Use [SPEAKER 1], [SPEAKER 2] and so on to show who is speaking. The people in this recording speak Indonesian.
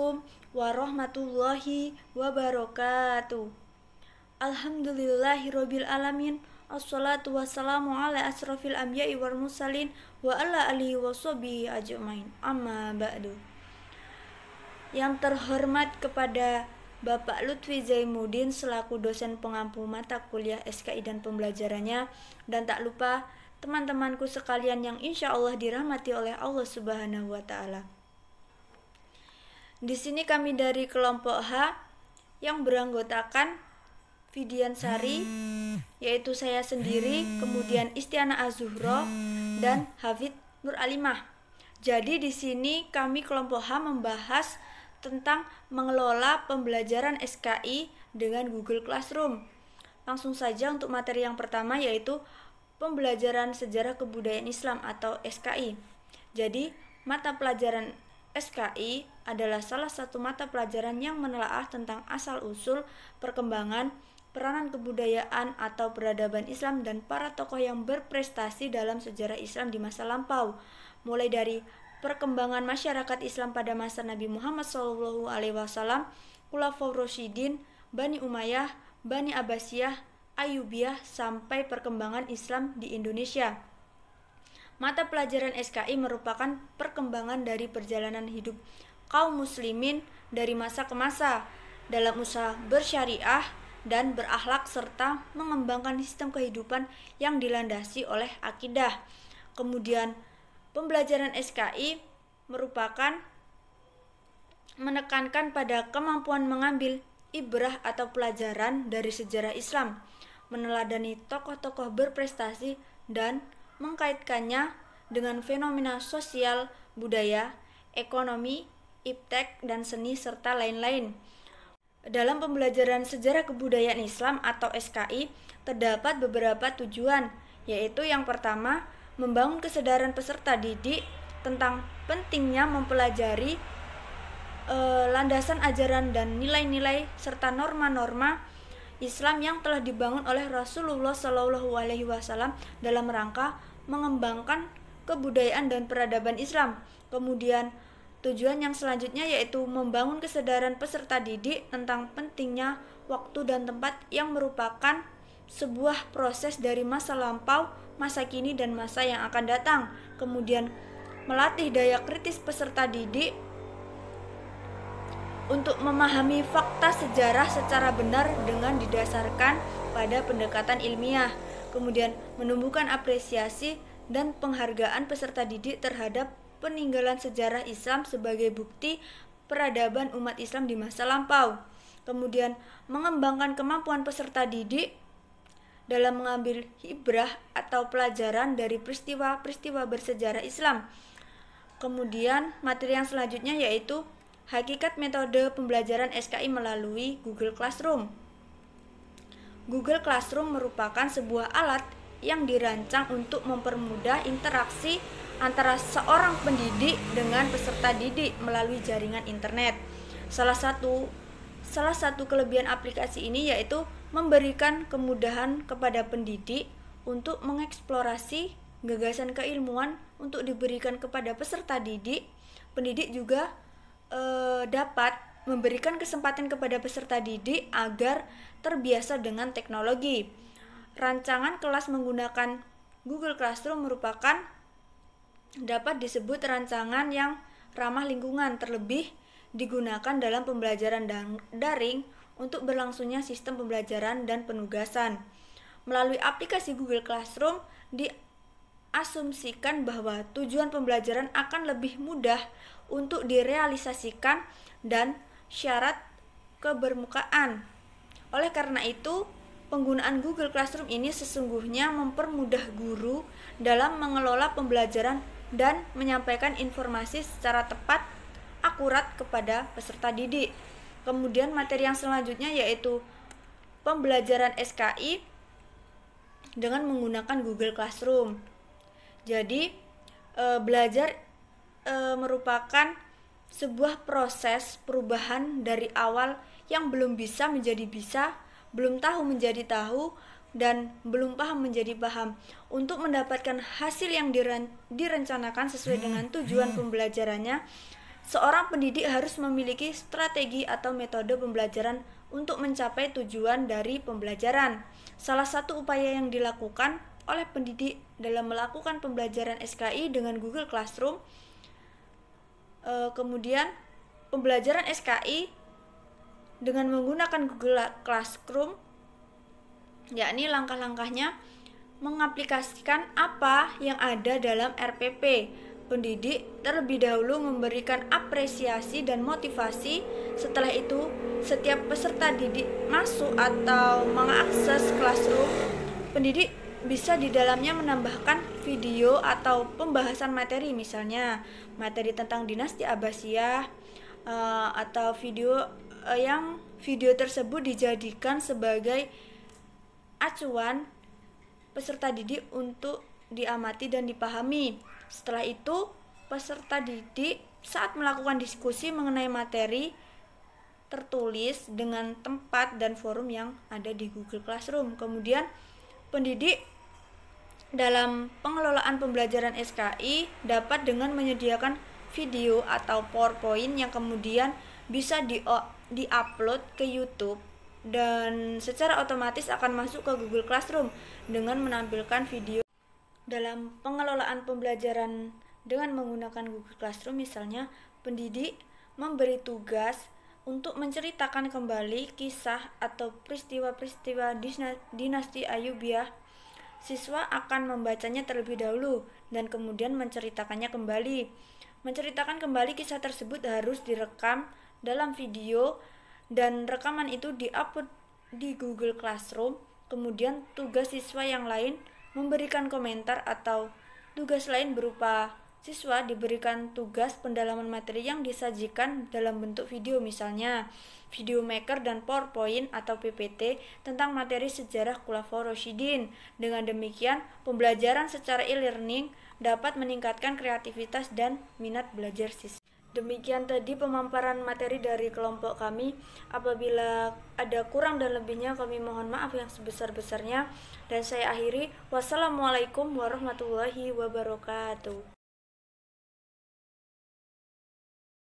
[SPEAKER 1] Assalamualaikum warahmatullahi wabarakatuh. Alhamdulillahirabbil alamin. Assalatu wassalamu ala asrofil anbiya'i wal mursalin wa ala alihi washabihi ajmain. Amma ba'du. Yang terhormat kepada Bapak Lutfi Zaimuddin selaku dosen pengampu mata kuliah SKI dan pembelajarannya, dan tak lupa teman-temanku sekalian yang insya Allah dirahmati oleh Allah Subhanahu wa Ta'ala. Di sini kami dari kelompok H yang beranggotakan Fidian Sari, yaitu saya sendiri, kemudian Istiana Az-Zuhro dan Hafid Nur Alimah. Jadi di sini kami kelompok H membahas tentang mengelola pembelajaran SKI dengan Google Classroom. Langsung saja untuk materi yang pertama, yaitu pembelajaran sejarah kebudayaan Islam atau SKI. Jadi mata pelajaran SKI adalah salah satu mata pelajaran yang menelaah tentang asal-usul, perkembangan, peranan kebudayaan atau peradaban Islam dan para tokoh yang berprestasi dalam sejarah Islam di masa lampau, mulai dari perkembangan masyarakat Islam pada masa Nabi Muhammad SAW, Khulafaur Rasyidin, Bani Umayyah, Bani Abbasiyah, Ayyubiyah, sampai perkembangan Islam di Indonesia. Mata pelajaran SKI merupakan perkembangan dari perjalanan hidup kaum muslimin dari masa ke masa dalam usaha bersyariah dan berakhlak serta mengembangkan sistem kehidupan yang dilandasi oleh akidah. Kemudian pembelajaran SKI merupakan menekankan pada kemampuan mengambil ibrah atau pelajaran dari sejarah Islam, meneladani tokoh-tokoh berprestasi dan mengkaitkannya dengan fenomena sosial, budaya, ekonomi, iptek, dan seni, serta lain-lain. Dalam pembelajaran sejarah kebudayaan Islam atau SKI, terdapat beberapa tujuan, yaitu yang pertama, membangun kesadaran peserta didik tentang pentingnya mempelajari landasan ajaran dan nilai-nilai serta norma-norma Islam yang telah dibangun oleh Rasulullah SAW dalam rangka mengembangkan kebudayaan dan peradaban Islam. Kemudian tujuan yang selanjutnya yaitu membangun kesadaran peserta didik tentang pentingnya waktu dan tempat yang merupakan sebuah proses dari masa lampau, masa kini, dan masa yang akan datang. Kemudian melatih daya kritis peserta didik untuk memahami fakta sejarah secara benar dengan didasarkan pada pendekatan ilmiah. Kemudian menumbuhkan apresiasi dan penghargaan peserta didik terhadap peninggalan sejarah Islam sebagai bukti peradaban umat Islam di masa lampau. Kemudian mengembangkan kemampuan peserta didik dalam mengambil ibrah atau pelajaran dari peristiwa-peristiwa bersejarah Islam. Kemudian materi yang selanjutnya yaitu hakikat metode pembelajaran SKI melalui Google Classroom. Google Classroom merupakan sebuah alat yang dirancang untuk mempermudah interaksi antara seorang pendidik dengan peserta didik melalui jaringan internet. Salah satu kelebihan aplikasi ini yaitu memberikan kemudahan kepada pendidik untuk mengeksplorasi gagasan keilmuan untuk diberikan kepada peserta didik. Pendidik juga dapat memberikan kesempatan kepada peserta didik agar terbiasa dengan teknologi. Rancangan kelas menggunakan Google Classroom merupakan dapat disebut rancangan yang ramah lingkungan, terlebih digunakan dalam pembelajaran daring untuk berlangsungnya sistem pembelajaran dan penugasan. Melalui aplikasi Google Classroom diasumsikan bahwa tujuan pembelajaran akan lebih mudah untuk direalisasikan dan syarat kebermukaan. Oleh karena itu, penggunaan Google Classroom ini sesungguhnya mempermudah guru dalam mengelola pembelajaran dan menyampaikan informasi secara tepat, akurat kepada peserta didik. Kemudian materi yang selanjutnya yaitu pembelajaran SKI dengan menggunakan Google Classroom. Jadi belajar merupakan sebuah proses perubahan dari awal yang belum bisa menjadi bisa, belum tahu menjadi tahu, dan belum paham menjadi paham untuk mendapatkan hasil yang direncanakan sesuai dengan tujuan pembelajarannya. seorang pendidik harus memiliki strategi atau metode pembelajaran untuk mencapai tujuan dari pembelajaran. Salah satu upaya yang dilakukan oleh pendidik dalam melakukan pembelajaran SKI dengan Google Classroom, kemudian pembelajaran SKI dengan menggunakan Google Classroom, yakni langkah-langkahnya mengaplikasikan apa yang ada dalam RPP. Pendidik terlebih dahulu memberikan apresiasi dan motivasi. Setelah itu, setiap peserta didik masuk atau mengakses Classroom, pendidik bisa di dalamnya menambahkan video atau pembahasan materi, misalnya materi tentang dinasti Abbasiyah, atau video yang video tersebut dijadikan sebagai acuan peserta didik untuk diamati dan dipahami. Setelah itu, peserta didik saat melakukan diskusi mengenai materi tertulis dengan tempat dan forum yang ada di Google Classroom. Kemudian, pendidik dalam pengelolaan pembelajaran SKI dapat dengan menyediakan video atau PowerPoint yang kemudian bisa di-upload ke YouTube dan secara otomatis akan masuk ke Google Classroom dengan menampilkan video. Dalam pengelolaan pembelajaran dengan menggunakan Google Classroom, misalnya pendidik memberi tugas untuk menceritakan kembali kisah atau peristiwa-peristiwa dinasti Ayyubiyah. Siswa akan membacanya terlebih dahulu dan kemudian menceritakannya kembali. Menceritakan kembali kisah tersebut harus direkam dalam video dan rekaman itu di-upload di Google Classroom. Kemudian tugas siswa yang lain memberikan komentar atau tugas lain berupa siswa diberikan tugas pendalaman materi yang disajikan dalam bentuk video, misalnya video maker dan PowerPoint atau PPT tentang materi sejarah Khulafaur Rasyidin. Dengan demikian, pembelajaran secara e-learning dapat meningkatkan kreativitas dan minat belajar siswa. Demikian tadi pemaparan materi dari kelompok kami. Apabila ada kurang dan lebihnya, kami mohon maaf yang sebesar-besarnya. Dan saya akhiri, wassalamualaikum warahmatullahi wabarakatuh.